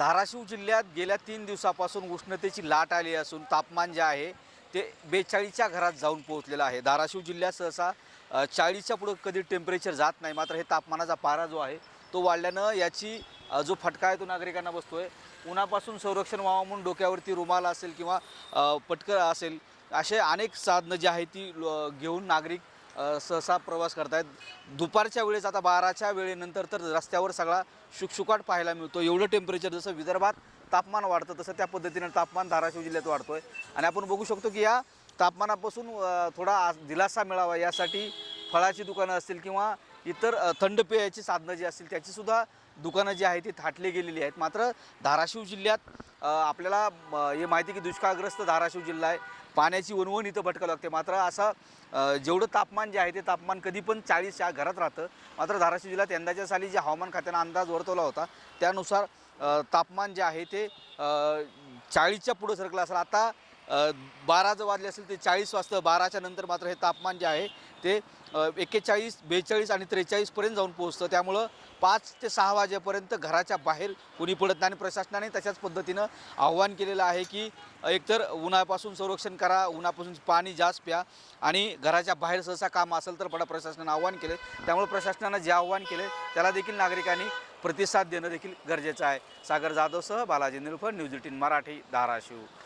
धाराशिव जिल्ह्यात गेल्या 3 दिवसापासून उष्णतेची लाट आली असून तापमान जे आहे ते 42च्या घरात जाऊन पोहोचलेलं आहे। धाराशिव जिल्ह्यात सहसा 40च्या पुढे कधी टेम्परेचर जात नाही, मात्र हे तापमानाचा पारा जो आहे तो वाढल्यानं याची जो फटका आहे तो नागरिकांना बसतोय। उन्हापासून संरक्षण व्हावं म्हणून डोक्यावरती रुमाल असेल किंवा पटकं असेल, असे अनेक साधनं जी आहेत ती घेऊन नागरिक सहसा प्रवास करतायत। दुपारच्या वेळेस आता 12च्या वेळेनंतर तर रस्त्यावर सगळा शुकशुकाट पाहायला मिळतो। एवढं टेम्परेचर जसं विदर्भात तापमान वाढतं तसं त्या पद्धतीनं तापमान धाराशिव जिल्ह्यात वाढतोय आणि आपण बघू शकतो की या तापमानापासून थोडा दिलासा मिळावा यासाठी फळाची दुकानं असतील किंवा इतर थंड पेयाची साधनं जी असतील त्याचीसुद्धा दुकानं जी आहेत ती थाटली गेलेली आहेत। मात्र धाराशिव जिल्ह्यात आपल्याला हे माहिती की दुष्काळग्रस्त धाराशिव जिल्हा आहे, पाण्याची वणवण इथं भटकावं लागते। मात्र असं जेवढं तापमान जे आहे ते तापमान कधी पण 40च्या घरात राहतं। मात्र धाराशिव जिल्ह्यात यंदाच्या साली जे हवामान खात्यानं अंदाज वर्तवला होता त्यानुसार तापमान जे आहे ते 40च्या पुढे सरकलं असेल। आता 12 जर वाजले असेल ते 40 वाजता, 12च्या नंतर मात्र हे तापमान जे आहे ते 41, 42 आणि 43पर्यंत जाऊन पोहोचतं। त्यामुळं 5 ते 6 वाजेपर्यंत घराच्या बाहेर कोणी पडत नाही आणि प्रशासनाने तशाच पद्धतीनं आव्हान केलेलं आहे की एकतर उन्हापासून संरक्षण करा, उन्हापासून पाणी जास्त प्या आणि घराच्या बाहेर सहसा काम असेल तर पडा, प्रशासनानं आव्हान केले। त्यामुळे प्रशासनानं जे आव्हान केले त्याला देखील नागरिकांनी प्रतिसाद देणं देखील गरजेचं आहे। सागर जाधवसह बालाजी निळफळ, न्यूज 18 मराठी, धाराशिव।